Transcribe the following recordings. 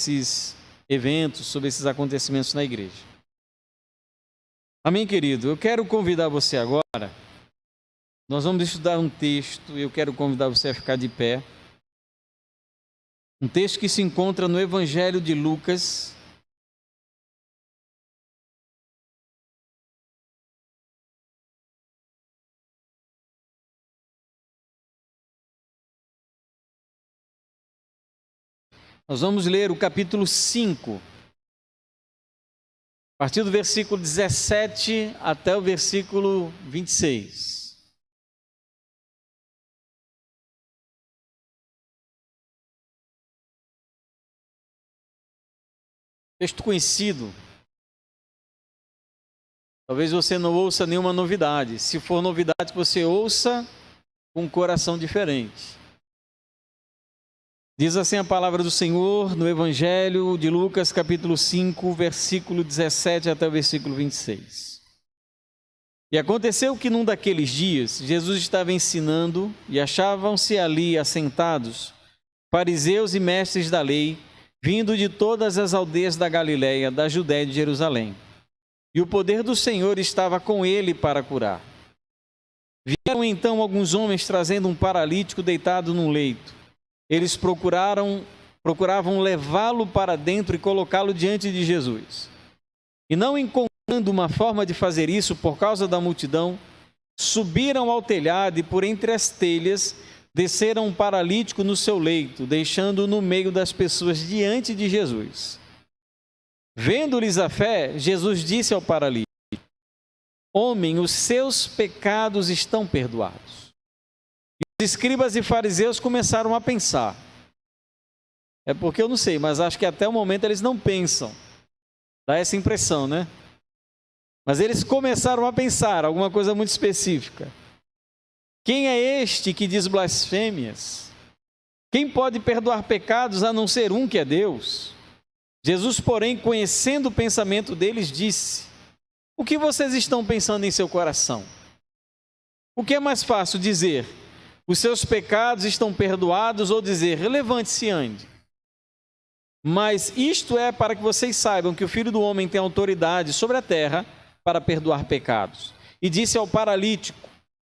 esses eventos, sobre esses acontecimentos na igreja. Amém, querido? Eu quero convidar você agora, nós vamos estudar um texto, eu quero convidar você a ficar de pé. Um texto que se encontra no Evangelho de Lucas, nós vamos ler o capítulo 5, a partir do versículo 17 até o versículo 26. Texto conhecido. Talvez você não ouça nenhuma novidade. Se for novidade, você ouça com um coração diferente. Diz assim a palavra do Senhor no Evangelho de Lucas, capítulo 5, versículo 17 até o versículo 26. E aconteceu que num daqueles dias, Jesus estava ensinando e achavam-se ali assentados fariseus e mestres da lei, vindo de todas as aldeias da Galiléia, da Judéia e de Jerusalém. E o poder do Senhor estava com ele para curar. Vieram então alguns homens trazendo um paralítico deitado num leito. Eles procuravam levá-lo para dentro e colocá-lo diante de Jesus. E não encontrando uma forma de fazer isso por causa da multidão, subiram ao telhado e por entre as telhas desceram um paralítico no seu leito, deixando-o no meio das pessoas diante de Jesus. Vendo-lhes a fé, Jesus disse ao paralítico: Homem, os seus pecados estão perdoados. E os escribas e fariseus começaram a pensar. É porque eu não sei, mas acho que até o momento eles não pensam. Dá essa impressão, né? Mas eles começaram a pensar alguma coisa muito específica. Quem é este que diz blasfêmias? Quem pode perdoar pecados a não ser um que é Deus? Jesus, porém, conhecendo o pensamento deles, disse: O que vocês estão pensando em seu coração? O que é mais fácil dizer: os seus pecados estão perdoados, ou dizer: levante-se e ande? Mas isto é para que vocês saibam que o Filho do Homem tem autoridade sobre a terra para perdoar pecados. E disse ao paralítico: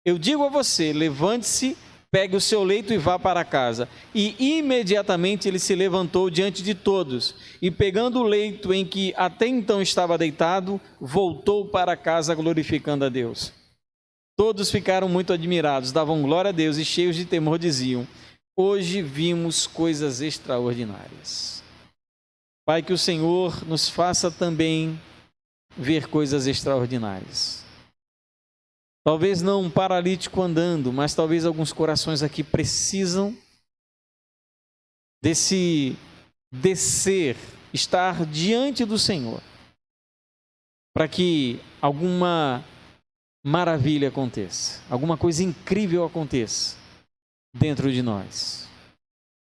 Eu digo a você, levante-se, pegue o seu leito e vá para casa. E imediatamente ele se levantou diante de todos, e pegando o leito em que até então estava deitado, voltou para casa glorificando a Deus. Todos ficaram muito admirados, davam glória a Deus e cheios de temor diziam: Hoje vimos coisas extraordinárias. Pai, que o Senhor nos faça também ver coisas extraordinárias. Talvez não um paralítico andando, mas talvez alguns corações aqui precisam desse descer, estar diante do Senhor, para que alguma maravilha aconteça, alguma coisa incrível aconteça dentro de nós.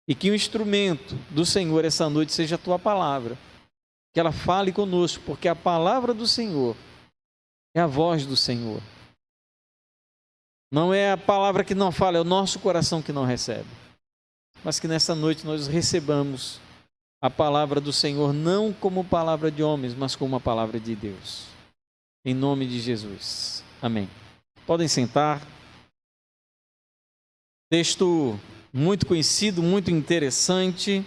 E que o instrumento do Senhor essa noite seja a tua palavra, que ela fale conosco, porque a palavra do Senhor é a voz do Senhor. Não é a palavra que não fala, é o nosso coração que não recebe. Mas que nessa noite nós recebamos a palavra do Senhor, não como palavra de homens, mas como a palavra de Deus. Em nome de Jesus. Amém. Podem sentar. Texto muito conhecido, muito interessante,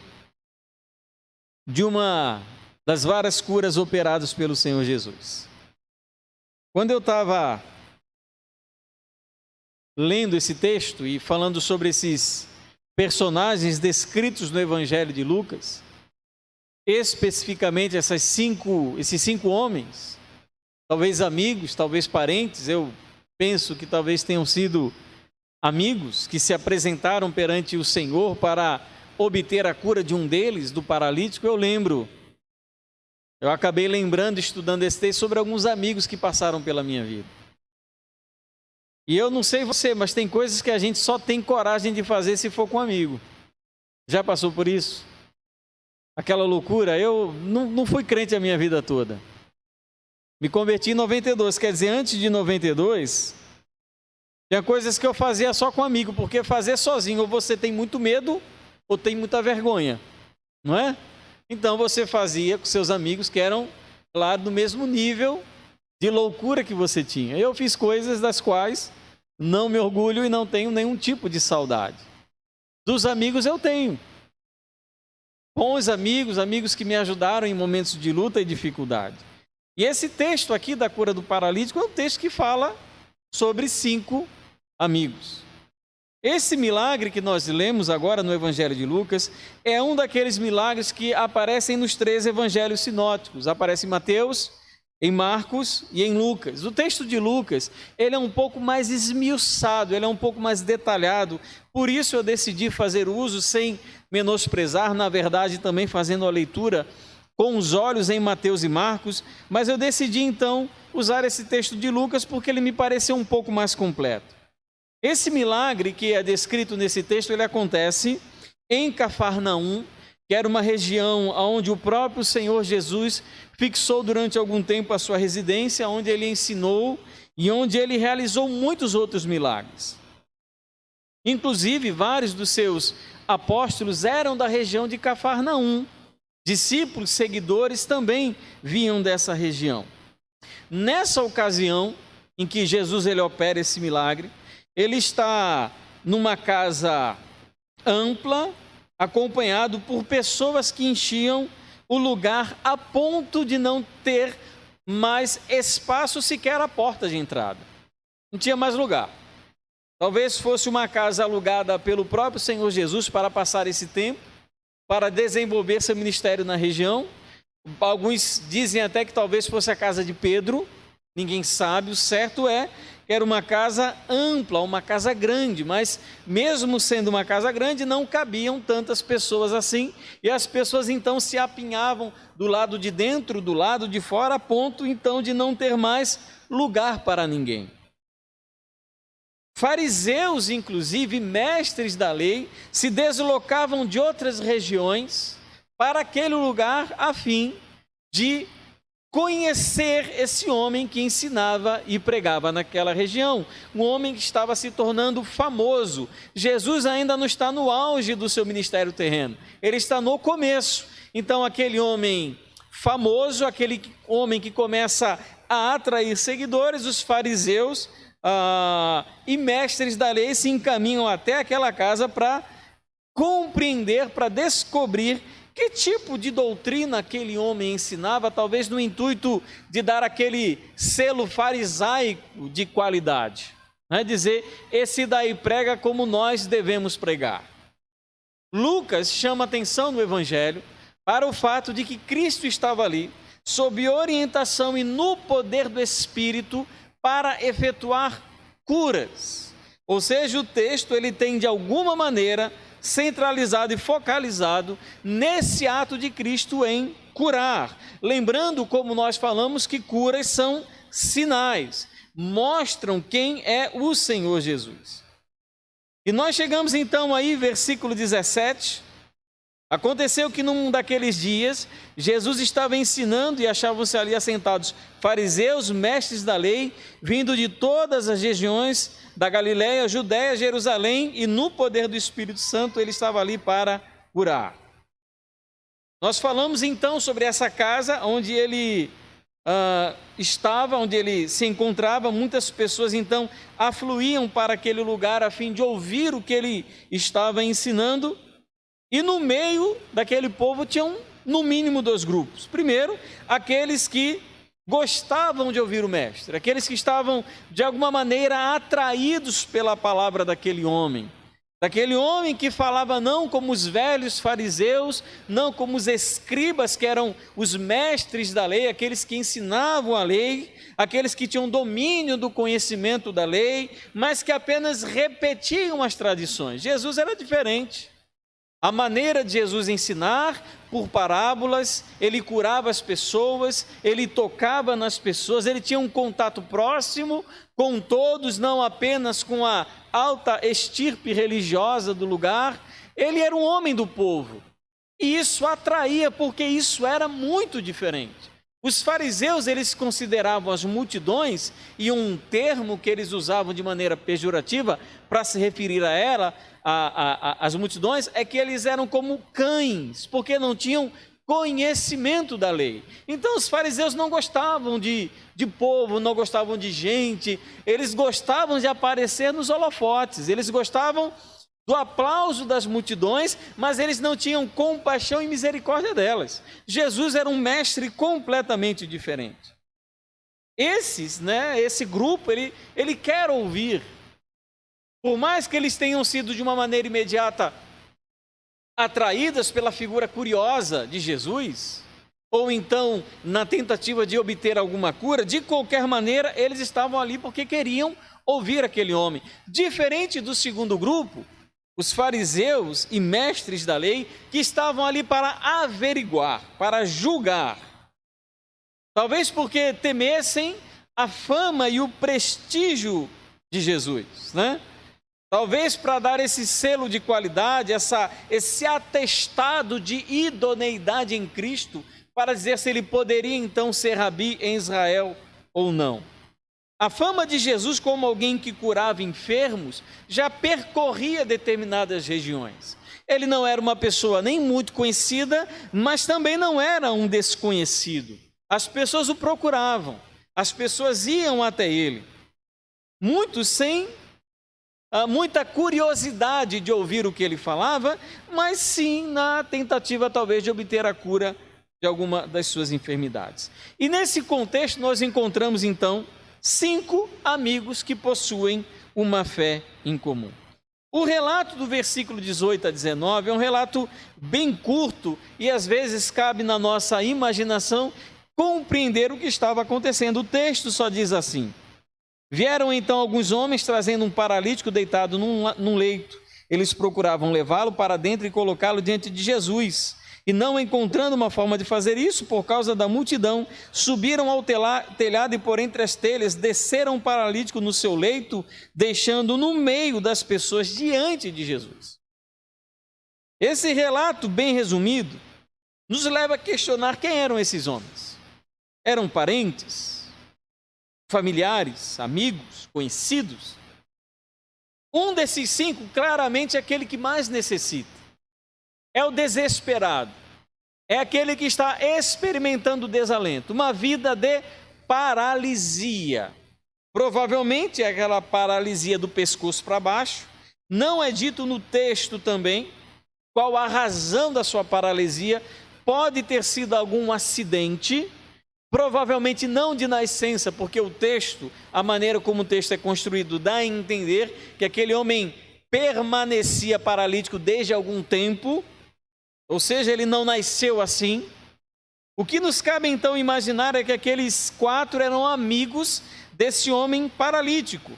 de uma das várias curas operadas pelo Senhor Jesus. Quando eu estava lendo esse texto e falando sobre esses personagens descritos no Evangelho de Lucas, especificamente esses cinco homens, talvez amigos, talvez parentes, eu penso que talvez tenham sido amigos que se apresentaram perante o Senhor para obter a cura de um deles, do paralítico. Eu acabei lembrando, estudando esse texto, sobre alguns amigos que passaram pela minha vida. E eu não sei você, mas tem coisas que a gente só tem coragem de fazer se for com um amigo. Já passou por isso? Aquela loucura? Eu não fui crente a minha vida toda. Me converti em 92, quer dizer, antes de 92, tinha coisas que eu fazia só com amigo, porque fazer sozinho ou você tem muito medo ou tem muita vergonha, não é? Então você fazia com seus amigos que eram, claro, do mesmo nível de loucura que você tinha. Eu fiz coisas das quais não me orgulho e não tenho nenhum tipo de saudade. Dos amigos eu tenho. Bons amigos, amigos que me ajudaram em momentos de luta e dificuldade. E esse texto aqui da cura do paralítico é um texto que fala sobre 5 amigos. Esse milagre que nós lemos agora no Evangelho de Lucas é um daqueles milagres que aparecem nos 3 evangelhos sinóticos. Aparece em Mateus, em Marcos e em Lucas. O texto de Lucas, ele é um pouco mais esmiuçado, ele é um pouco mais detalhado. Por isso eu decidi fazer uso sem menosprezar, na verdade também fazendo a leitura com os olhos em Mateus e Marcos, mas eu decidi então usar esse texto de Lucas porque ele me pareceu um pouco mais completo. Esse milagre que é descrito nesse texto, ele acontece em Cafarnaum, que era uma região onde o próprio Senhor Jesus fixou durante algum tempo a sua residência, onde ele ensinou e onde ele realizou muitos outros milagres. Inclusive, vários dos seus apóstolos eram da região de Cafarnaum. Discípulos, seguidores também vinham dessa região. Nessa ocasião em que Jesus ele opera esse milagre, ele está numa casa ampla, acompanhado por pessoas que enchiam o lugar a ponto de não ter mais espaço sequer à porta de entrada. Não tinha mais lugar. Talvez fosse uma casa alugada pelo próprio Senhor Jesus para passar esse tempo, para desenvolver seu ministério na região. Alguns dizem até que talvez fosse a casa de Pedro, ninguém sabe. O certo é que era uma casa ampla, uma casa grande, mas mesmo sendo uma casa grande, não cabiam tantas pessoas assim, e as pessoas então se apinhavam do lado de dentro, do lado de fora, a ponto então de não ter mais lugar para ninguém. Fariseus, inclusive mestres da lei, se deslocavam de outras regiões para aquele lugar a fim de conhecer esse homem que ensinava e pregava naquela região, um homem que estava se tornando famoso. Jesus ainda não está no auge do seu ministério terreno, ele está no começo. Então aquele homem famoso, aquele homem que começa a atrair seguidores, os fariseus e mestres da lei se encaminham até aquela casa para compreender, para descobrir que tipo de doutrina aquele homem ensinava, talvez no intuito de dar aquele selo farisaico de qualidade, né? Dizer, esse daí prega como nós devemos pregar. Lucas chama atenção no Evangelho para o fato de que Cristo estava ali, sob orientação e no poder do Espírito, para efetuar curas. Ou seja, o texto ele tem de alguma maneira centralizado e focalizado nesse ato de Cristo em curar. Lembrando, como nós falamos, que curas são sinais, mostram quem é o Senhor Jesus. E nós chegamos então aí, versículo 17. Aconteceu que num daqueles dias, Jesus estava ensinando e achavam-se ali assentados fariseus, mestres da lei, vindo de todas as regiões da Galiléia, Judéia, Jerusalém, e no poder do Espírito Santo ele estava ali para curar. Nós falamos então sobre essa casa onde ele estava, onde ele se encontrava. Muitas pessoas então afluíam para aquele lugar a fim de ouvir o que ele estava ensinando. E no meio daquele povo tinham no mínimo 2 grupos. Primeiro, aqueles que gostavam de ouvir o mestre, aqueles que estavam de alguma maneira atraídos pela palavra daquele homem que falava não como os velhos fariseus, não como os escribas, que eram os mestres da lei, aqueles que ensinavam a lei, aqueles que tinham domínio do conhecimento da lei, mas que apenas repetiam as tradições. Jesus era diferente. A maneira de Jesus ensinar, por parábolas, ele curava as pessoas, ele tocava nas pessoas, ele tinha um contato próximo com todos, não apenas com a alta estirpe religiosa do lugar. Ele era um homem do povo, e isso atraía, porque isso era muito diferente. Os fariseus, eles consideravam as multidões, e um termo que eles usavam de maneira pejorativa para se referir a ela, as multidões, é que eles eram como cães, porque não tinham conhecimento da lei. Então os fariseus não gostavam de povo, não gostavam de gente, eles gostavam de aparecer nos holofotes, eles gostavam do aplauso das multidões, mas eles não tinham compaixão e misericórdia delas. Jesus era um mestre completamente diferente. Esse grupo, ele quer ouvir. Por mais que eles tenham sido de uma maneira imediata atraídas pela figura curiosa de Jesus, ou então na tentativa de obter alguma cura, de qualquer maneira eles estavam ali porque queriam ouvir aquele homem. Diferente do segundo grupo, os fariseus e mestres da lei, que estavam ali para averiguar, para julgar. Talvez porque temessem a fama e o prestígio de Jesus, né? Talvez para dar esse selo de qualidade, esse atestado de idoneidade em Cristo, para dizer se ele poderia então ser rabi em Israel ou não. A fama de Jesus como alguém que curava enfermos já percorria determinadas regiões. Ele não era uma pessoa nem muito conhecida, mas também não era um desconhecido. As pessoas o procuravam, as pessoas iam até ele. Muitos sem muita curiosidade de ouvir o que ele falava, mas sim na tentativa talvez de obter a cura de alguma das suas enfermidades. E nesse contexto nós encontramos então 5 amigos que possuem uma fé em comum. O relato do versículo 18 a 19 é um relato bem curto e às vezes cabe na nossa imaginação compreender o que estava acontecendo. O texto só diz assim: vieram então alguns homens trazendo um paralítico deitado num leito. Eles procuravam levá-lo para dentro e colocá-lo diante de Jesus. E não encontrando uma forma de fazer isso, por causa da multidão, subiram ao telhado e por entre as telhas desceram o paralítico no seu leito, deixando-o no meio das pessoas diante de Jesus. Esse relato, bem resumido, nos leva a questionar quem eram esses homens. Eram parentes? Familiares, amigos, conhecidos? Um desses 5 claramente é aquele que mais necessita. É o desesperado. É aquele que está experimentando desalento. Uma vida de paralisia. Provavelmente é aquela paralisia do pescoço para baixo. Não é dito no texto também qual a razão da sua paralisia. Pode ter sido algum acidente. Provavelmente não de nascença, porque o texto, a maneira como o texto é construído, dá a entender que aquele homem permanecia paralítico desde algum tempo, ou seja, ele não nasceu assim. O que nos cabe então imaginar é que aqueles 4 eram amigos desse homem paralítico.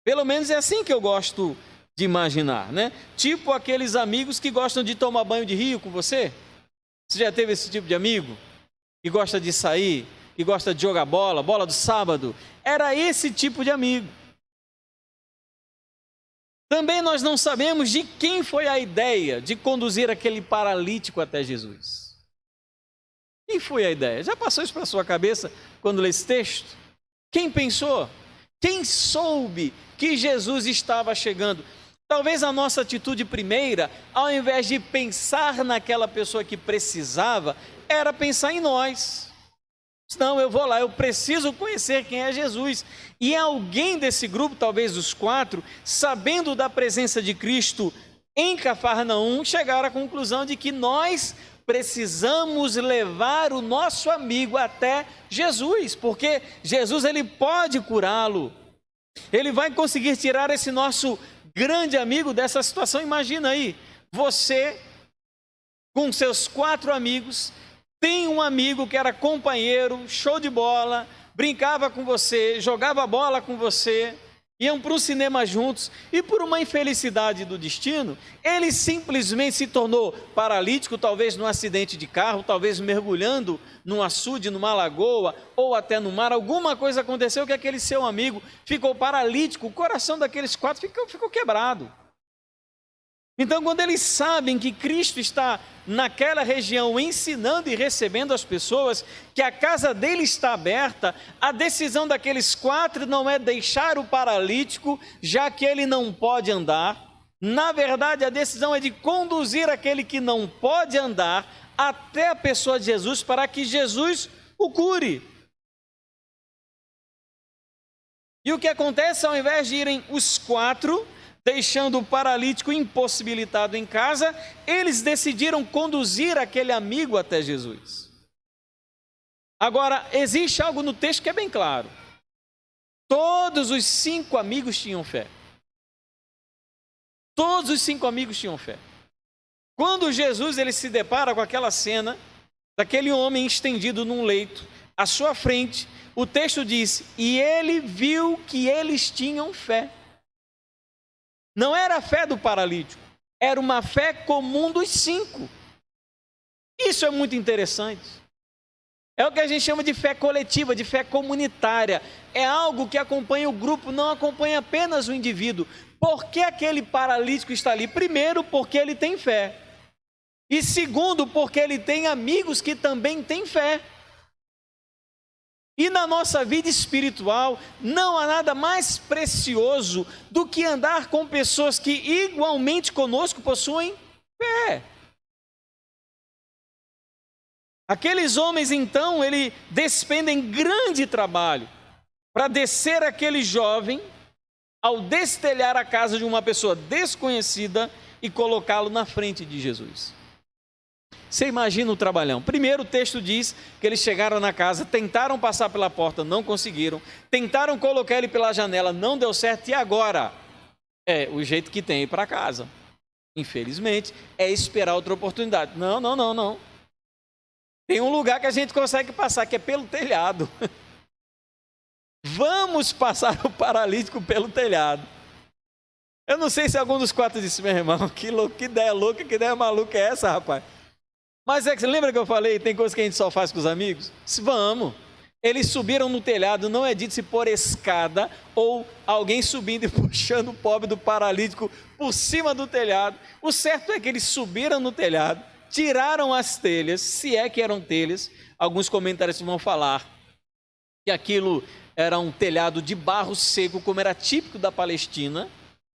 Pelo menos é assim que eu gosto de imaginar, né? Tipo aqueles amigos que gostam de tomar banho de rio com você. Você já teve esse tipo de amigo? Que gosta de sair, que gosta de jogar bola do sábado? Era esse tipo de amigo. Também nós não sabemos de quem foi a ideia de conduzir aquele paralítico até Jesus. Quem foi a ideia? Já passou isso para a sua cabeça quando lê esse texto? Quem pensou? Quem soube que Jesus estava chegando? Talvez a nossa atitude primeira, ao invés de pensar naquela pessoa que precisava, era pensar em nós. Não, eu vou lá, eu preciso conhecer quem é Jesus. E alguém desse grupo, talvez os 4, sabendo da presença de Cristo em Cafarnaum, chegaram à conclusão de que nós precisamos levar o nosso amigo até Jesus, porque Jesus ele pode curá-lo. Ele vai conseguir tirar esse nosso grande amigo dessa situação. Imagina aí, você com seus 4 amigos, tem um amigo que era companheiro, show de bola, brincava com você, jogava bola com você, iam para o cinema juntos, e por uma infelicidade do destino, ele simplesmente se tornou paralítico, talvez num acidente de carro, talvez mergulhando num açude, numa lagoa, ou até no mar. Alguma coisa aconteceu que aquele seu amigo ficou paralítico, o coração daqueles 4 ficou quebrado. Então, quando eles sabem que Cristo está naquela região ensinando e recebendo as pessoas, que a casa dele está aberta, a decisão daqueles 4 não é deixar o paralítico, já que ele não pode andar. Na verdade, a decisão é de conduzir aquele que não pode andar até a pessoa de Jesus para que Jesus o cure. E o que acontece, ao invés de irem os 4, deixando o paralítico impossibilitado em casa, eles decidiram conduzir aquele amigo até Jesus. Agora, existe algo no texto que é bem claro. Todos os 5 amigos tinham fé. Todos os 5 amigos tinham fé. Quando Jesus ele se depara com aquela cena daquele homem estendido num leito, à sua frente, o texto diz, e ele viu que eles tinham fé. Não era a fé do paralítico, era uma fé comum dos 5. Isso é muito interessante. É o que a gente chama de fé coletiva, de fé comunitária. É algo que acompanha o grupo, não acompanha apenas o indivíduo. Por que aquele paralítico está ali? Primeiro, porque ele tem fé. E segundo, porque ele tem amigos que também têm fé. E na nossa vida espiritual, não há nada mais precioso do que andar com pessoas que igualmente conosco possuem fé. Aqueles homens, então, eles despendem grande trabalho para descer aquele jovem ao destelhar a casa de uma pessoa desconhecida e colocá-lo na frente de Jesus. Você imagina o trabalhão. Primeiro o texto diz que eles chegaram na casa, tentaram passar pela porta, não conseguiram, tentaram colocar ele pela janela, não deu certo, e agora? O jeito que tem ir para casa. Infelizmente, é esperar outra oportunidade. Não. Tem um lugar que a gente consegue passar, que é pelo telhado. Vamos passar o paralítico pelo telhado. Eu não sei se algum dos 4 disse, meu irmão, que ideia louca, que ideia maluca é essa, rapaz? Mas você lembra que eu falei, tem coisa que a gente só faz com os amigos? Vamos. Eles subiram no telhado, não é dito se por escada ou alguém subindo e puxando o pobre do paralítico por cima do telhado. O certo é que eles subiram no telhado, tiraram as telhas, se é que eram telhas. Alguns comentários vão falar que aquilo era um telhado de barro seco, como era típico da Palestina.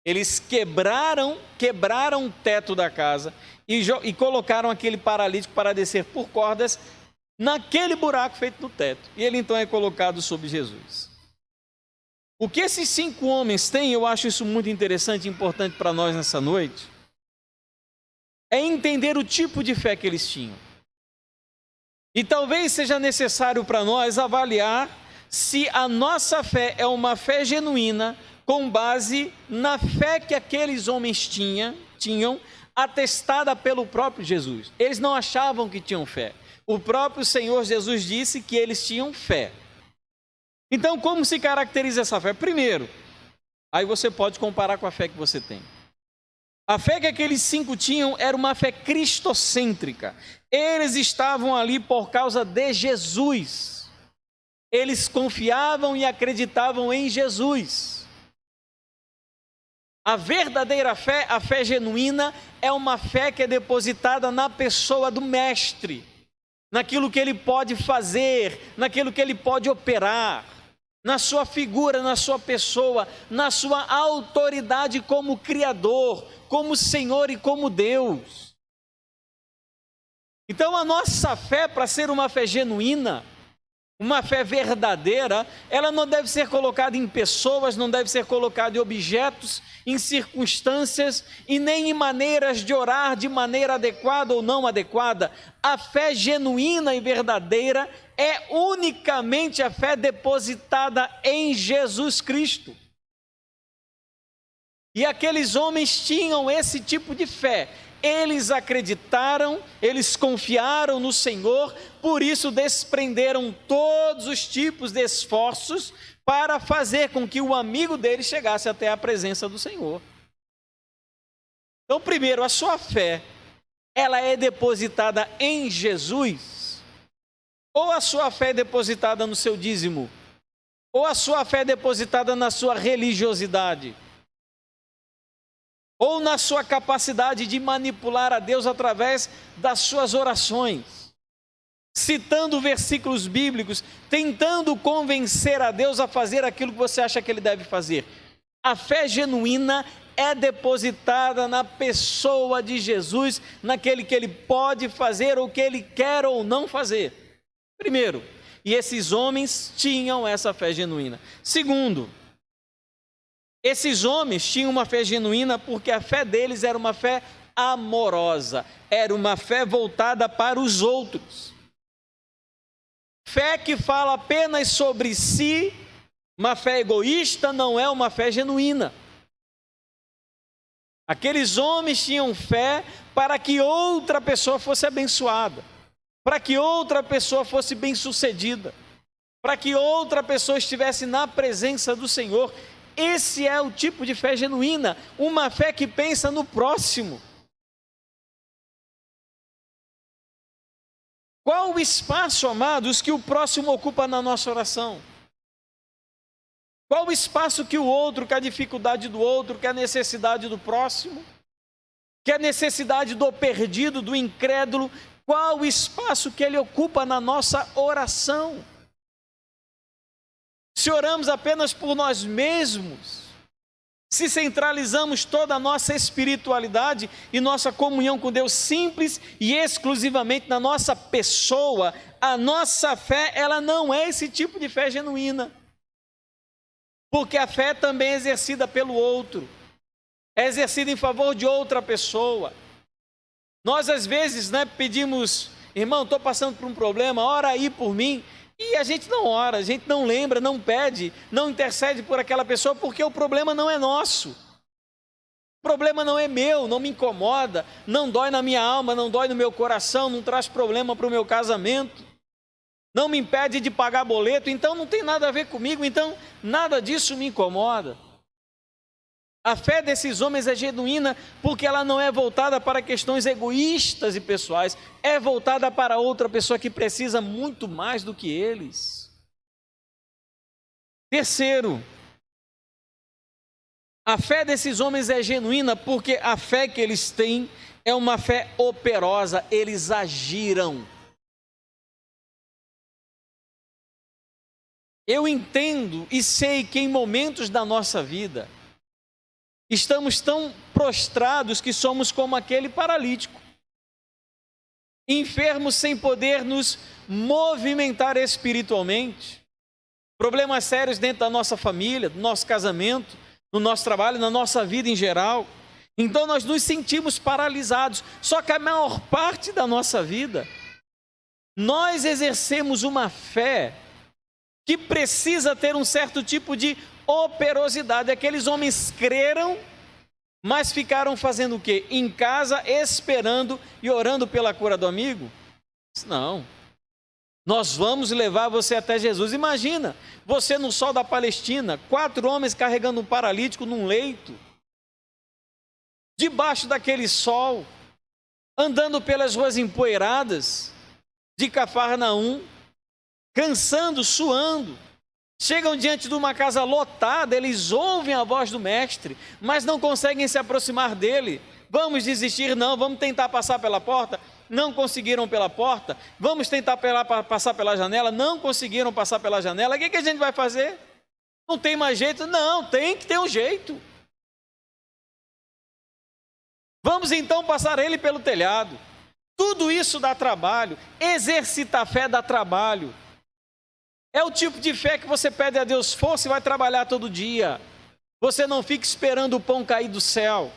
Eles quebraram o teto da casa e colocaram aquele paralítico para descer por cordas naquele buraco feito no teto. E ele então é colocado sobre Jesus. O que esses 5 homens têm, eu acho isso muito interessante e importante para nós nessa noite, é entender o tipo de fé que eles tinham. E talvez seja necessário para nós avaliar se a nossa fé é uma fé genuína, com base na fé que aqueles homens tinham, atestada pelo próprio Jesus. Eles não achavam que tinham fé. O próprio Senhor Jesus disse que eles tinham fé. Então, como se caracteriza essa fé? Primeiro, aí você pode comparar com a fé que você tem. A fé que aqueles 5 tinham era uma fé cristocêntrica. Eles estavam ali por causa de Jesus. Eles confiavam e acreditavam em Jesus. A verdadeira fé, a fé genuína, é uma fé que é depositada na pessoa do Mestre, naquilo que ele pode fazer, naquilo que ele pode operar, na sua figura, na sua pessoa, na sua autoridade como Criador, como Senhor e como Deus. Então a nossa fé, para ser uma fé genuína, uma fé verdadeira, ela não deve ser colocada em pessoas, não deve ser colocada em objetos, em circunstâncias e nem em maneiras de orar de maneira adequada ou não adequada. A fé genuína e verdadeira é unicamente a fé depositada em Jesus Cristo. E aqueles homens tinham esse tipo de fé. Eles acreditaram, eles confiaram no Senhor, por isso desprenderam todos os tipos de esforços para fazer com que o amigo deles chegasse até a presença do Senhor. Então, primeiro, a sua fé, ela é depositada em Jesus, ou a sua fé é depositada no seu dízimo, ou a sua fé é depositada na sua religiosidade, ou na sua capacidade de manipular a Deus através das suas orações, citando versículos bíblicos, tentando convencer a Deus a fazer aquilo que você acha que ele deve fazer. A fé genuína é depositada na pessoa de Jesus, naquele que ele pode fazer ou que ele quer ou não fazer. Primeiro, e esses homens tinham essa fé genuína. Segundo, esses homens tinham uma fé genuína porque a fé deles era uma fé amorosa, era uma fé voltada para os outros. Fé que fala apenas sobre si, uma fé egoísta, não é uma fé genuína. Aqueles homens tinham fé para que outra pessoa fosse abençoada, para que outra pessoa fosse bem-sucedida, para que outra pessoa estivesse na presença do Senhor. Esse é o tipo de fé genuína, uma fé que pensa no próximo. Qual o espaço, amados, que o próximo ocupa na nossa oração? Qual o espaço que o outro, que a dificuldade do outro, que a necessidade do próximo, que a necessidade do perdido, do incrédulo, qual o espaço que ele ocupa na nossa oração? Se oramos apenas por nós mesmos, se centralizamos toda a nossa espiritualidade e nossa comunhão com Deus simples e exclusivamente na nossa pessoa, a nossa fé, ela não é esse tipo de fé genuína. Porque a fé também é exercida pelo outro, é exercida em favor de outra pessoa. Nós às vezes, pedimos, irmão, estou passando por um problema, ora aí por mim. E a gente não ora, a gente não lembra, não pede, não intercede por aquela pessoa, porque o problema não é nosso. O problema não é meu, não me incomoda, não dói na minha alma, não dói no meu coração, não traz problema para o meu casamento, não me impede de pagar boleto, então não tem nada a ver comigo, então nada disso me incomoda. A fé desses homens é genuína porque ela não é voltada para questões egoístas e pessoais, é voltada para outra pessoa que precisa muito mais do que eles. Terceiro, a fé desses homens é genuína porque a fé que eles têm é uma fé operosa, eles agiram. Eu entendo e sei que em momentos da nossa vida, estamos tão prostrados que somos como aquele paralítico, enfermos sem poder nos movimentar espiritualmente, problemas sérios dentro da nossa família, do nosso casamento, no nosso trabalho, na nossa vida em geral. Então nós nos sentimos paralisados, só que a maior parte da nossa vida, nós exercemos uma fé que precisa ter um certo tipo de operosidade. Aqueles homens creram, mas ficaram fazendo o quê? Em casa, esperando e orando pela cura do amigo? Não. Nós vamos levar você até Jesus. Imagina, você no sol da Palestina, 4 homens carregando um paralítico num leito, debaixo daquele sol, andando pelas ruas empoeiradas de Cafarnaum, cansando, suando. Chegam diante de uma casa lotada, eles ouvem a voz do mestre, mas não conseguem se aproximar dele. Vamos desistir? Não. Vamos tentar passar pela porta? Não conseguiram pela porta. Vamos tentar passar pela janela? Não conseguiram passar pela janela. O que a gente vai fazer? Não tem mais jeito? Não, tem que ter um jeito. Vamos então passar ele pelo telhado. Tudo isso dá trabalho. Exercitar a fé dá trabalho. É o tipo de fé que você pede a Deus força e vai trabalhar todo dia. Você não fica esperando o pão cair do céu.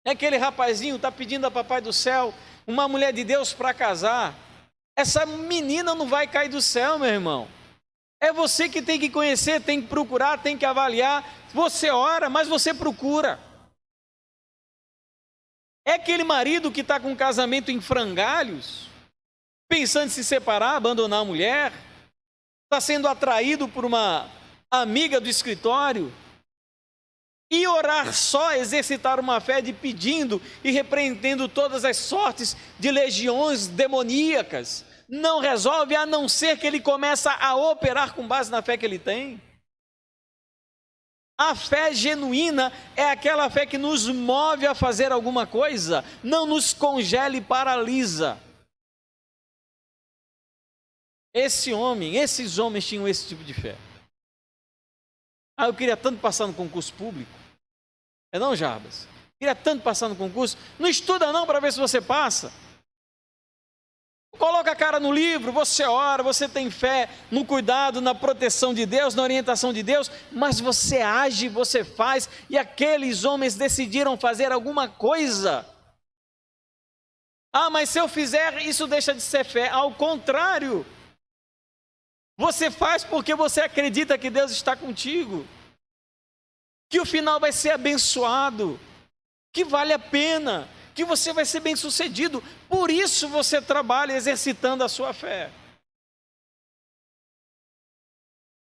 É aquele rapazinho está pedindo a papai do céu uma mulher de Deus para casar. Essa menina não vai cair do céu, meu irmão. É você que tem que conhecer, tem que procurar, tem que avaliar. Você ora, mas você procura. É aquele marido que está com um casamento em frangalhos, pensando em se separar, abandonar a mulher, está sendo atraído por uma amiga do escritório, e orar só, exercitar uma fé de pedindo e repreendendo todas as sortes de legiões demoníacas, não resolve, a não ser que ele começa a operar com base na fé que ele tem. A fé genuína é aquela fé que nos move a fazer alguma coisa, não nos congela e paralisa. Esses homens tinham esse tipo de fé. Ah, eu queria tanto passar no concurso público. É não, Jarbas? Queria tanto passar no concurso. Não estuda não para ver se você passa. Coloca a cara no livro, você ora, você tem fé no cuidado, na proteção de Deus, na orientação de Deus, mas você age, você faz, e aqueles homens decidiram fazer alguma coisa. Ah, mas se eu fizer, isso deixa de ser fé. Ao contrário, você faz porque você acredita que Deus está contigo, que o final vai ser abençoado, que vale a pena, que você vai ser bem-sucedido. Por isso você trabalha exercitando a sua fé.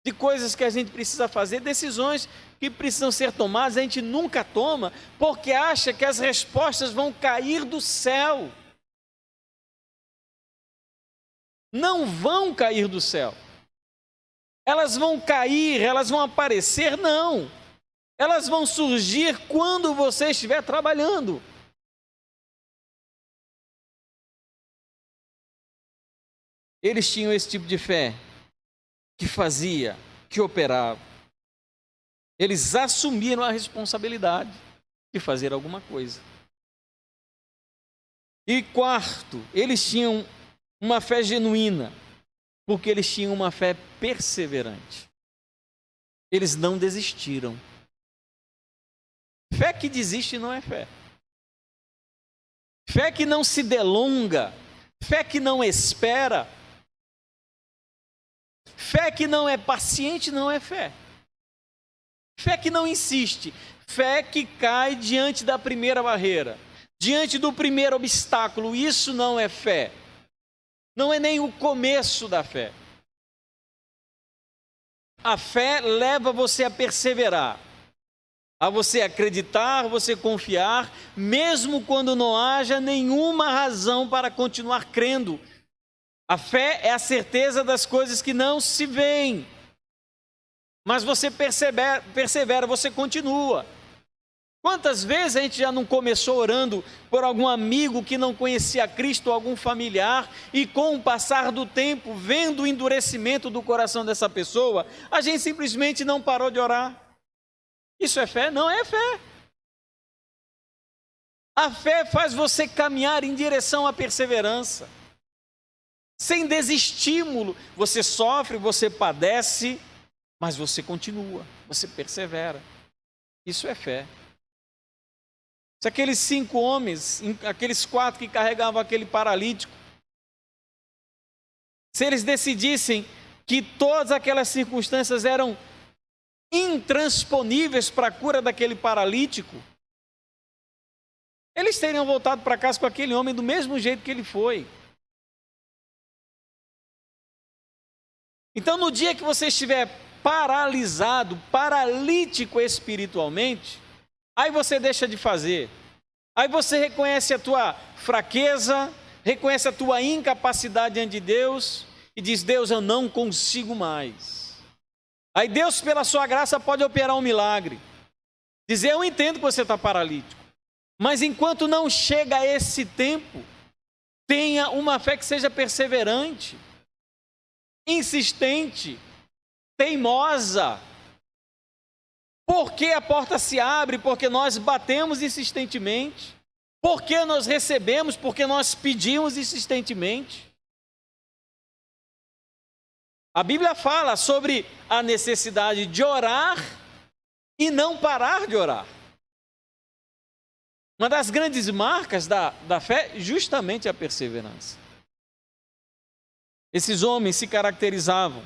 De coisas que a gente precisa fazer, decisões que precisam ser tomadas, a gente nunca toma, porque acha que as respostas vão cair do céu. Não vão cair do céu. Elas vão cair, elas vão aparecer, não. Elas vão surgir quando você estiver trabalhando. Eles tinham esse tipo de fé, que fazia, que operava. Eles assumiram a responsabilidade de fazer alguma coisa. E quarto, eles tinham uma fé genuína, porque eles tinham uma fé perseverante. Eles não desistiram. Fé que desiste não é fé. Fé que não se delonga, fé que não espera, fé que não é paciente não é fé. Fé que não insiste, fé que cai diante da primeira barreira, diante do primeiro obstáculo, isso não é fé. Não é nem o começo da fé. A fé leva você a perseverar, a você acreditar, você confiar, mesmo quando não haja nenhuma razão para continuar crendo. A fé é a certeza das coisas que não se veem, mas você persevera, você continua. Quantas vezes a gente já não começou orando por algum amigo que não conhecia Cristo, ou algum familiar, e com o passar do tempo, vendo o endurecimento do coração dessa pessoa, a gente simplesmente não parou de orar. Isso é fé? Não é fé. A fé faz você caminhar em direção à perseverança, sem desestímulo. Você sofre, você padece, mas você continua, você persevera. Isso é fé. Se aqueles 5 homens, aqueles 4 que carregavam aquele paralítico, se eles decidissem que todas aquelas circunstâncias eram intransponíveis para a cura daquele paralítico, eles teriam voltado para casa com aquele homem do mesmo jeito que ele foi. Então, no dia que você estiver paralisado, paralítico espiritualmente, aí você deixa de fazer. Aí você reconhece a tua fraqueza, reconhece a tua incapacidade diante de Deus e diz: Deus, eu não consigo mais. Aí Deus, pela sua graça, pode operar um milagre. Dizer: eu entendo que você está paralítico, mas enquanto não chega esse tempo, tenha uma fé que seja perseverante, insistente, teimosa. Porque a porta se abre, porque nós batemos insistentemente, porque nós recebemos, porque nós pedimos insistentemente. A Bíblia fala sobre a necessidade de orar e não parar de orar. Uma das grandes marcas da fé, justamente a perseverança. Esses homens se caracterizavam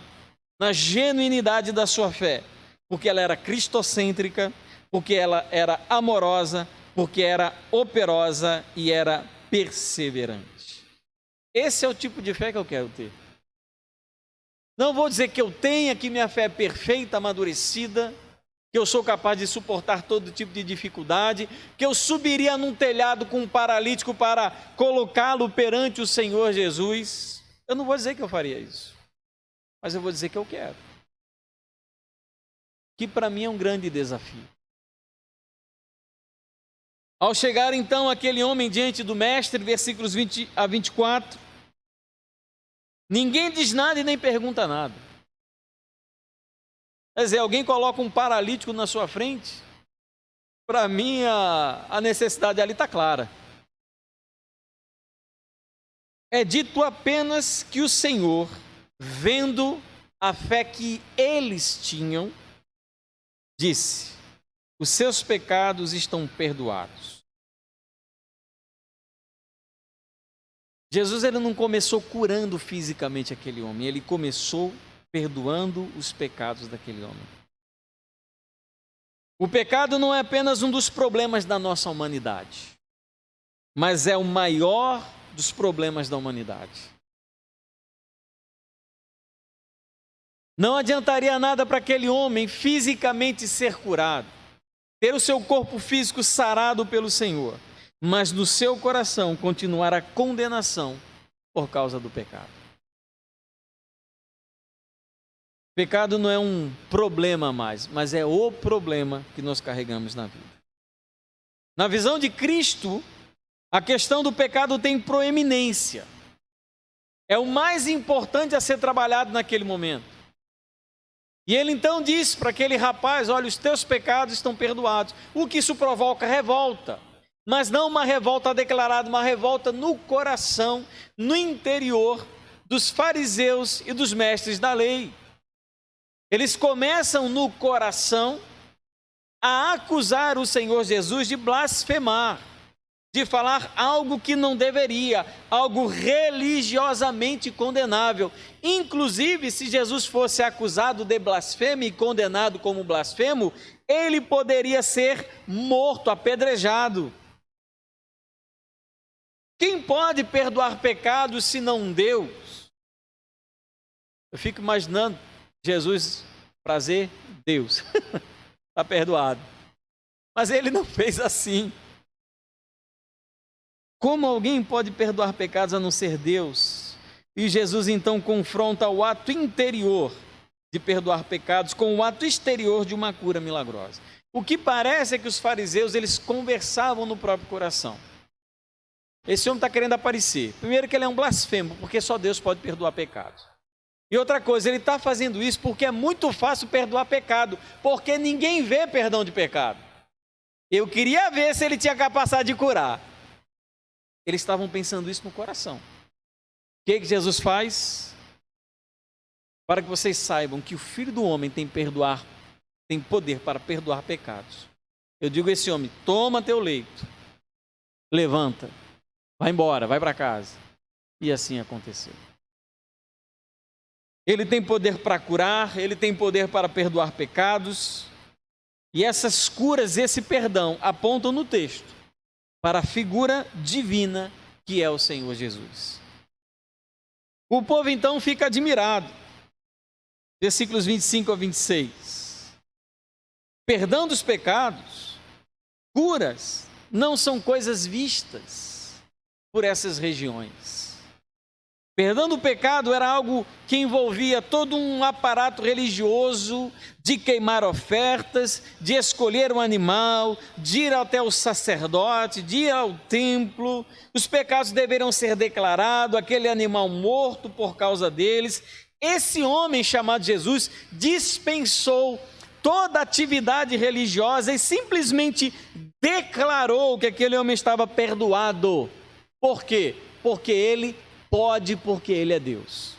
na genuinidade da sua fé, porque ela era cristocêntrica, porque ela era amorosa, porque era operosa e era perseverante. Esse é o tipo de fé que eu quero ter. Não vou dizer que eu tenha, que minha fé é perfeita, amadurecida, que eu sou capaz de suportar todo tipo de dificuldade, que eu subiria num telhado com um paralítico para colocá-lo perante o Senhor Jesus. Eu não vou dizer que eu faria isso, mas eu vou dizer que eu quero. Que para mim é um grande desafio. Ao chegar então aquele homem diante do mestre, versículos 20 a 24, ninguém diz nada e nem pergunta nada. Quer dizer, alguém coloca um paralítico na sua frente, para mim a necessidade ali está clara. É dito apenas que o Senhor, vendo a fé que eles tinham, disse: os seus pecados estão perdoados. Jesus ele não começou curando fisicamente aquele homem, ele começou perdoando os pecados daquele homem. O pecado não é apenas um dos problemas da nossa humanidade, mas é o maior dos problemas da humanidade. Não adiantaria nada para aquele homem fisicamente ser curado, ter o seu corpo físico sarado pelo Senhor, mas no seu coração continuar a condenação por causa do pecado. Pecado não é um problema mais, mas é o problema que nós carregamos na vida. Na visão de Cristo, a questão do pecado tem proeminência. É o mais importante a ser trabalhado naquele momento. E ele então disse para aquele rapaz: olha, os teus pecados estão perdoados. O que isso provoca? Revolta. Mas não uma revolta declarada, uma revolta no coração, no interior dos fariseus e dos mestres da lei. Eles começam no coração a acusar o Senhor Jesus de blasfemar, de falar algo que não deveria, algo religiosamente condenável. Inclusive, se Jesus fosse acusado de blasfêmia e condenado como blasfemo, ele poderia ser morto, apedrejado. Quem pode perdoar pecados se não Deus? Eu fico imaginando Jesus, prazer, Deus, está perdoado. Mas ele não fez assim. Como alguém pode perdoar pecados a não ser Deus? E Jesus então confronta o ato interior de perdoar pecados com o ato exterior de uma cura milagrosa. O que parece é que os fariseus eles conversavam no próprio coração. Esse homem está querendo aparecer. Primeiro que ele é um blasfemo, porque só Deus pode perdoar pecados. E outra coisa, ele está fazendo isso porque é muito fácil perdoar pecado, porque ninguém vê perdão de pecado. Eu queria ver se ele tinha capacidade de curar. Eles estavam pensando isso no coração. O que Jesus faz? Para que vocês saibam que o Filho do Homem tem poder para perdoar pecados. Eu digo a esse homem: toma teu leito, levanta, vai embora, vai para casa. E assim aconteceu. Ele tem poder para curar, ele tem poder para perdoar pecados. E essas curas, esse perdão, apontam no texto para a figura divina que é o Senhor Jesus. O povo então fica admirado. Versículos 25 a 26. Perdão dos pecados, curas, não são coisas vistas por essas regiões. Perdão do pecado era algo que envolvia todo um aparato religioso de queimar ofertas, de escolher um animal, de ir até o sacerdote, de ir ao templo. Os pecados deveriam ser declarados, aquele animal morto por causa deles. Esse homem chamado Jesus dispensou toda atividade religiosa e simplesmente declarou que aquele homem estava perdoado. Por quê? Porque ele pode, porque ele é Deus.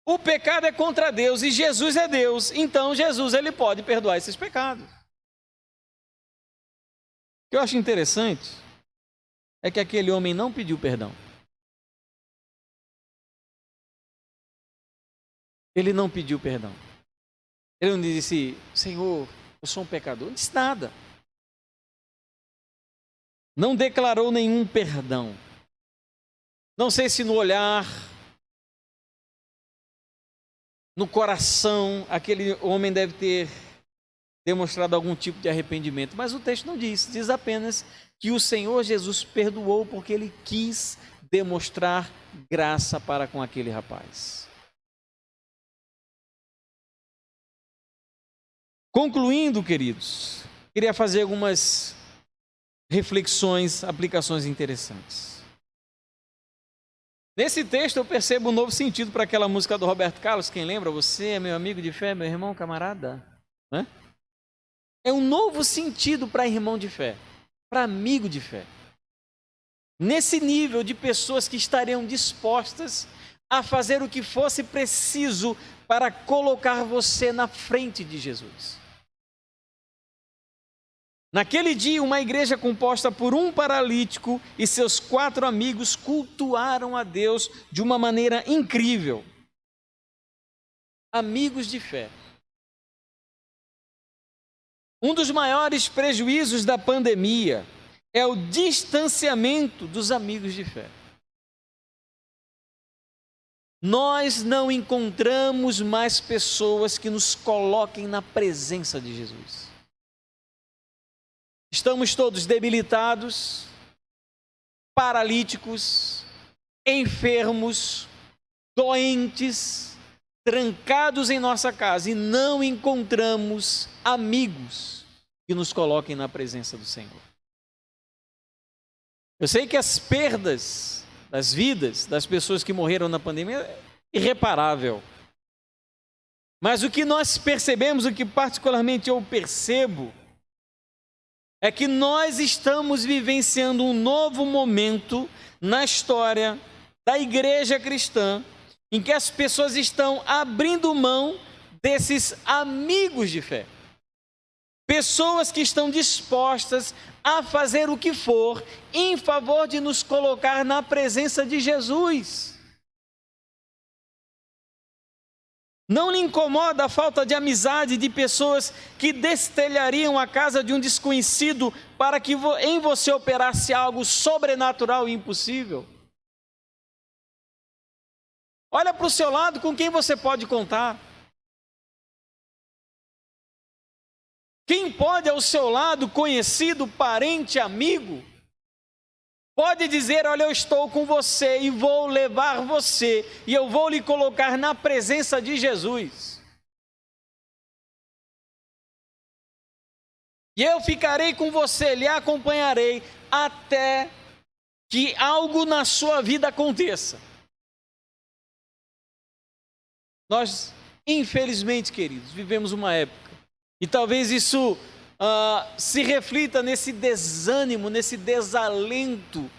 O pecado é contra Deus e Jesus é Deus, então Jesus ele pode perdoar esses pecados. O que eu acho interessante é que aquele homem não pediu perdão. Ele não pediu perdão. Ele não disse: Senhor, eu sou um pecador. Não disse nada. Não declarou nenhum perdão. Não sei se no olhar, no coração, aquele homem deve ter demonstrado algum tipo de arrependimento. Mas o texto não diz. Diz apenas que o Senhor Jesus perdoou porque ele quis demonstrar graça para com aquele rapaz. Concluindo, queridos, queria fazer algumas reflexões, aplicações interessantes. Nesse texto eu percebo um novo sentido para aquela música do Roberto Carlos. Quem lembra? Você é meu amigo de fé, meu irmão, camarada. Né? É um novo sentido para irmão de fé, para amigo de fé. Nesse nível de pessoas que estariam dispostas a fazer o que fosse preciso para colocar você na frente de Jesus. Naquele dia, uma igreja composta por um paralítico e seus 4 amigos cultuaram a Deus de uma maneira incrível. Amigos de fé. Um dos maiores prejuízos da pandemia é o distanciamento dos amigos de fé. Nós não encontramos mais pessoas que nos coloquem na presença de Jesus. Estamos todos debilitados, paralíticos, enfermos, doentes, trancados em nossa casa e não encontramos amigos que nos coloquem na presença do Senhor. Eu sei que as perdas das vidas das pessoas que morreram na pandemia é irreparável. Mas o que nós percebemos, o que particularmente eu percebo, é que nós estamos vivenciando um novo momento na história da igreja cristã, em que as pessoas estão abrindo mão desses amigos de fé. Pessoas que estão dispostas a fazer o que for em favor de nos colocar na presença de Jesus. Não lhe incomoda a falta de amizade de pessoas que destelhariam a casa de um desconhecido para que em você operasse algo sobrenatural e impossível? Olha para o seu lado com quem você pode contar. Quem pode ao seu lado, conhecido, parente, amigo, pode dizer: olha, eu estou com você e vou levar você e eu vou lhe colocar na presença de Jesus. E eu ficarei com você, lhe acompanharei até que algo na sua vida aconteça. Nós, infelizmente, queridos, vivemos uma época, e talvez isso se reflita nesse desânimo, nesse desalento,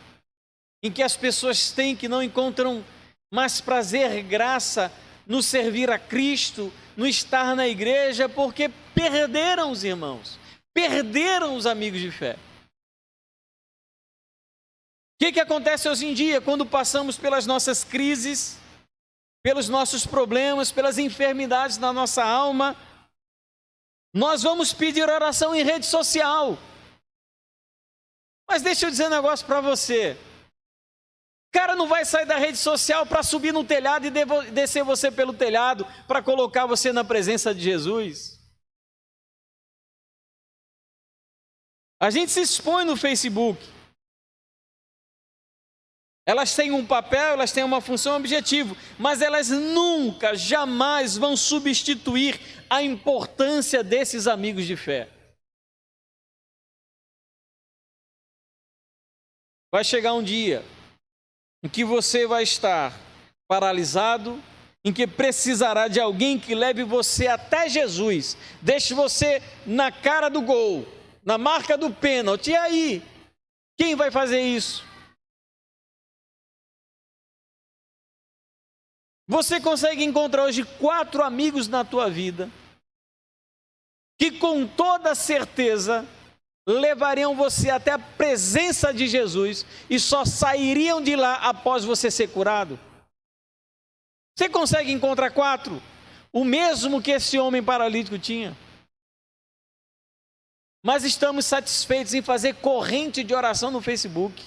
em que as pessoas têm, que não encontram mais prazer, graça no servir a Cristo, no estar na igreja, porque perderam os irmãos, perderam os amigos de fé. O que acontece hoje em dia, quando passamos pelas nossas crises, pelos nossos problemas, pelas enfermidades da nossa alma? Nós vamos pedir oração em rede social. Mas deixa eu dizer um negócio para você. O cara não vai sair da rede social para subir no telhado e descer você pelo telhado para colocar você na presença de Jesus. A gente se expõe no Facebook. Elas têm um papel, elas têm uma função, um objetivo, mas elas nunca, jamais vão substituir a importância desses amigos de fé. Vai chegar um dia em que você vai estar paralisado, em que precisará de alguém que leve você até Jesus, deixe você na cara do gol, na marca do pênalti. E aí, quem vai fazer isso? Você consegue encontrar hoje 4 amigos na tua vida que com toda certeza levariam você até a presença de Jesus e só sairiam de lá após você ser curado? Você consegue encontrar 4? O mesmo que esse homem paralítico tinha. Mas estamos satisfeitos em fazer corrente de oração no Facebook.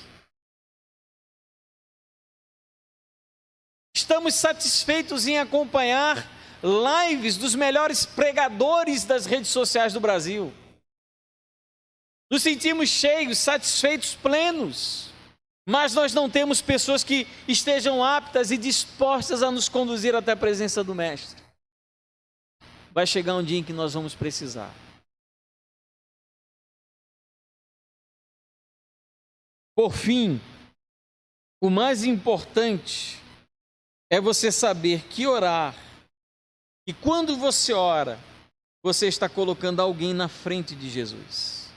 Estamos satisfeitos em acompanhar lives dos melhores pregadores das redes sociais do Brasil. Nos sentimos cheios, satisfeitos, plenos. Mas nós não temos pessoas que estejam aptas e dispostas a nos conduzir até a presença do Mestre. Vai chegar um dia em que nós vamos precisar. Por fim, o mais importante é você saber que orar, e quando você ora, você está colocando alguém na frente de Jesus.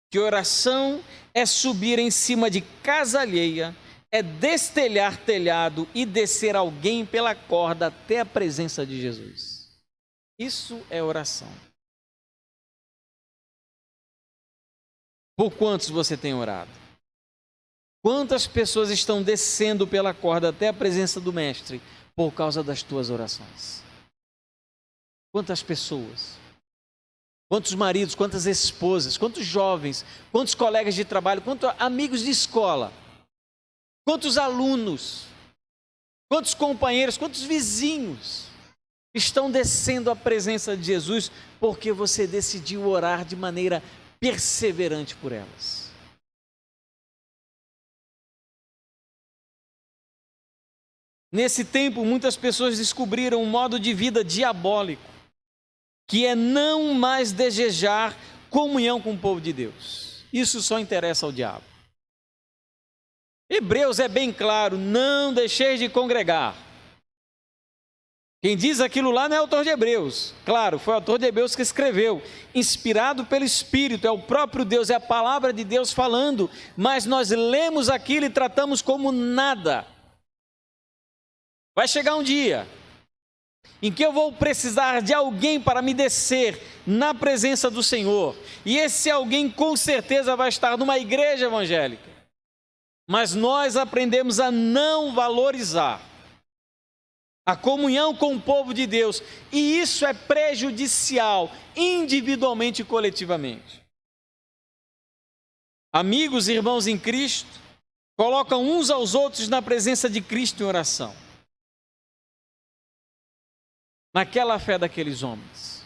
Que oração é subir em cima de casa alheia, é destelhar telhado e descer alguém pela corda até a presença de Jesus. Isso é oração. Por quantos você tem orado? Quantas pessoas estão descendo pela corda até a presença do Mestre por causa das tuas orações? Quantas pessoas? Quantos maridos, quantas esposas, quantos jovens, quantos colegas de trabalho, quantos amigos de escola, quantos alunos, quantos companheiros, quantos vizinhos estão descendo à presença de Jesus porque você decidiu orar de maneira perseverante por elas. Nesse tempo, muitas pessoas descobriram um modo de vida diabólico, que é não mais desejar comunhão com o povo de Deus. Isso só interessa ao diabo. Hebreus é bem claro, não deixeis de congregar. Quem diz aquilo lá não é o autor de Hebreus. Claro, foi o autor de Hebreus que escreveu, inspirado pelo Espírito, é o próprio Deus, é a palavra de Deus falando, mas nós lemos aquilo e tratamos como nada. Vai chegar um dia em que eu vou precisar de alguém para me descer na presença do Senhor. E esse alguém com certeza vai estar numa igreja evangélica. Mas nós aprendemos a não valorizar a comunhão com o povo de Deus. E isso é prejudicial, individualmente e coletivamente. Amigos e irmãos em Cristo colocam uns aos outros na presença de Cristo em oração. Naquela fé daqueles homens,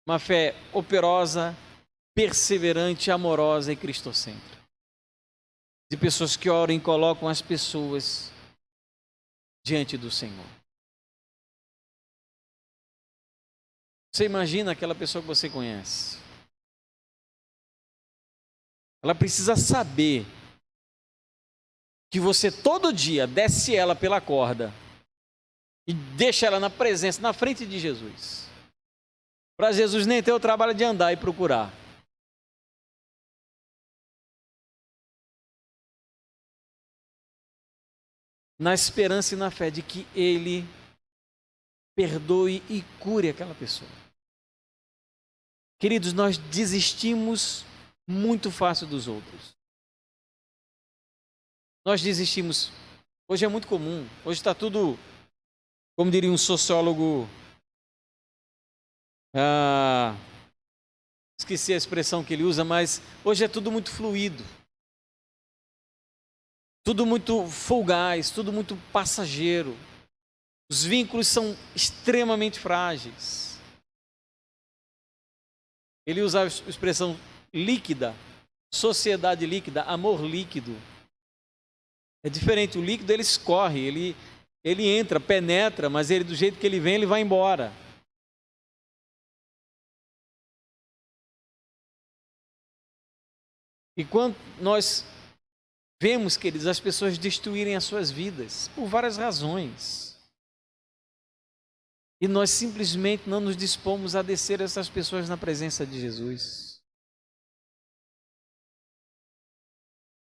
uma fé operosa, perseverante, amorosa e cristocêntrica, de pessoas que oram e colocam as pessoas diante do Senhor. Você imagina aquela pessoa que você conhece, ela precisa saber que você todo dia desce ela pela corda e deixa ela na presença, na frente de Jesus. Para Jesus nem ter o trabalho de andar e procurar. Na esperança e na fé de que Ele perdoe e cure aquela pessoa. Queridos, nós desistimos muito fácil dos outros. Nós desistimos. Hoje é muito comum. Hoje está tudo, como diria um sociólogo, esqueci a expressão que ele usa, mas hoje é tudo muito fluido. Tudo muito fugaz, tudo muito passageiro. Os vínculos são extremamente frágeis. Ele usa a expressão líquida, sociedade líquida, amor líquido. É diferente, o líquido ele escorre, ele entra, penetra, mas ele, do jeito que ele vem, ele vai embora. E quando nós vemos, queridos, as pessoas destruírem as suas vidas por várias razões, e nós simplesmente não nos dispomos a descer essas pessoas na presença de Jesus.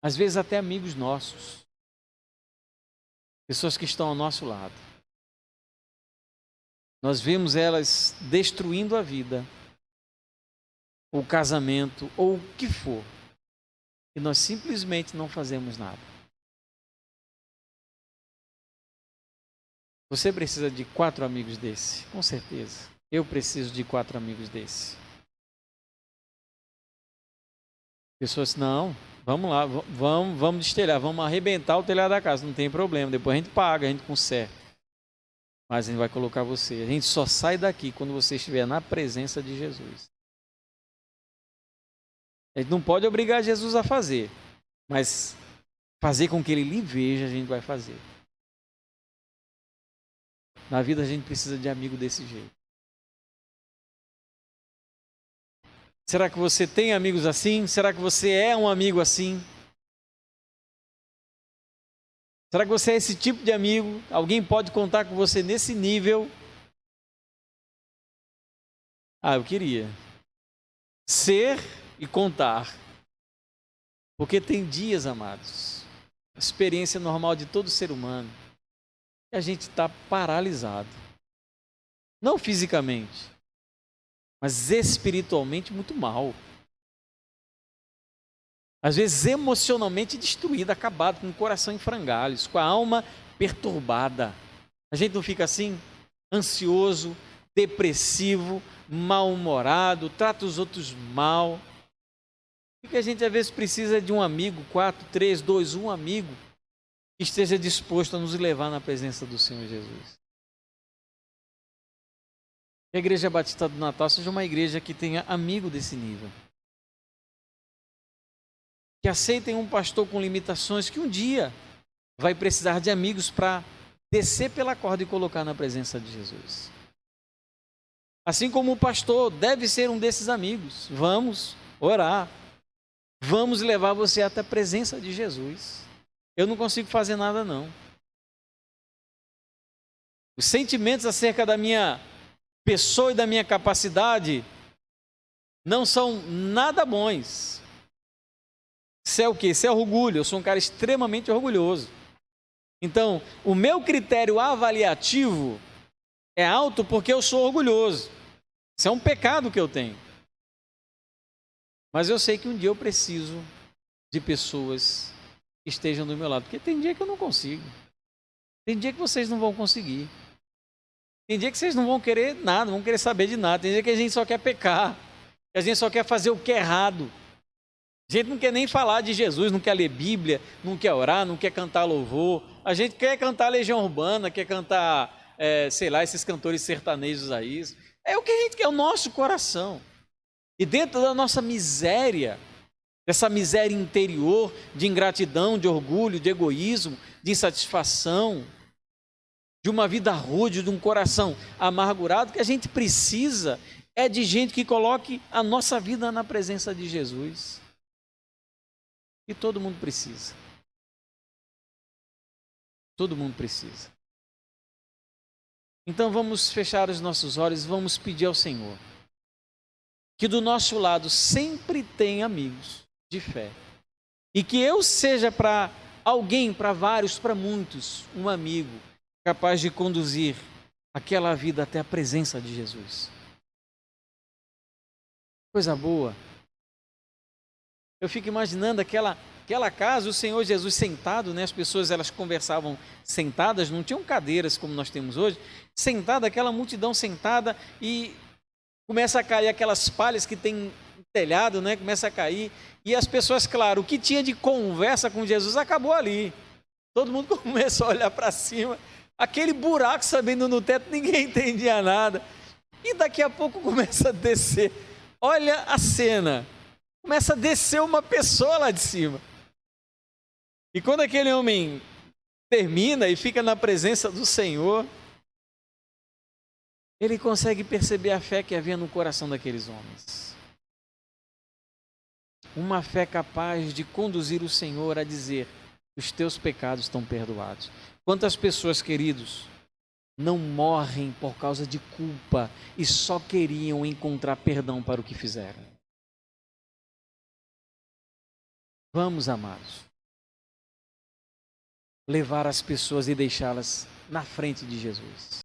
Às vezes até amigos nossos, pessoas que estão ao nosso lado. Nós vemos elas destruindo a vida, o casamento, ou o que for, e nós simplesmente não fazemos nada. Você precisa de 4 amigos desse, com certeza. Eu preciso de 4 amigos desse. Pessoas, não, vamos lá, vamos destelhar, vamos arrebentar o telhado da casa, não tem problema, depois a gente paga, a gente conserta. Mas a gente vai colocar você. A gente só sai daqui quando você estiver na presença de Jesus. A gente não pode obrigar Jesus a fazer, mas fazer com que Ele lhe veja, a gente vai fazer. Na vida a gente precisa de amigo desse jeito. Será que você tem amigos assim? Será que você é um amigo assim? Será que você é esse tipo de amigo? Alguém pode contar com você nesse nível? Eu queria ser e contar. Porque tem dias, amados, a experiência normal de todo ser humano, que a gente está paralisado. Não fisicamente, mas espiritualmente muito mal. Às vezes emocionalmente destruído, acabado, com o coração em frangalhos, com a alma perturbada. A gente não fica assim, ansioso, depressivo, mal-humorado, trata os outros mal. Porque a gente às vezes precisa de um amigo, 4, 3, 2, 1 amigo, que esteja disposto a nos levar na presença do Senhor Jesus. Que a Igreja Batista do Natal seja uma igreja que tenha amigo desse nível. Que aceitem um pastor com limitações que um dia vai precisar de amigos para descer pela corda e colocar na presença de Jesus. Assim como o pastor deve ser um desses amigos. Vamos orar. Vamos levar você até a presença de Jesus. Eu não consigo fazer nada, não. Os sentimentos acerca da minha pessoa e da minha capacidade não são nada bons. Isso é o quê? Isso é orgulho. Eu sou um cara extremamente orgulhoso. Então, o meu critério avaliativo é alto porque eu sou orgulhoso. Isso é um pecado que eu tenho. Mas eu sei que um dia eu preciso de pessoas que estejam do meu lado. Porque tem dia que eu não consigo. Tem dia que vocês não vão conseguir. Tem dia que vocês não vão querer nada, não vão querer saber de nada. Tem dia que a gente só quer pecar. Que a gente só quer fazer o que é errado. A gente não quer nem falar de Jesus, não quer ler Bíblia, não quer orar, não quer cantar louvor. A gente quer cantar Legião Urbana, quer cantar, esses cantores sertanejos aí. É o que a gente quer, o nosso coração. E dentro da nossa miséria, dessa miséria interior de ingratidão, de orgulho, de egoísmo, de insatisfação, de uma vida rude, de um coração amargurado, que a gente precisa é de gente que coloque a nossa vida na presença de Jesus. E todo mundo precisa. Todo mundo precisa. Então vamos fechar os nossos olhos, vamos pedir ao Senhor que do nosso lado sempre tenha amigos de fé. E que eu seja para alguém, para vários, para muitos, um amigo capaz de conduzir aquela vida até a presença de Jesus. Coisa boa. Eu fico imaginando aquela casa, o Senhor Jesus sentado, né? As pessoas elas conversavam sentadas, não tinham cadeiras como nós temos hoje, sentada, aquela multidão sentada e começa a cair aquelas palhas que tem no telhado, né? Começa a cair e as pessoas, claro, o que tinha de conversa com Jesus acabou ali. Todo mundo começou a olhar para cima, aquele buraco sabendo no teto, ninguém entendia nada. E daqui a pouco começa a descer. Olha a cena. Começa a descer uma pessoa lá de cima. E quando aquele homem termina e fica na presença do Senhor, ele consegue perceber a fé que havia no coração daqueles homens. Uma fé capaz de conduzir o Senhor a dizer: os teus pecados estão perdoados. Quantas pessoas, queridos, não morrem por causa de culpa e só queriam encontrar perdão para o que fizeram. Vamos, amados, levar as pessoas e deixá-las na frente de Jesus.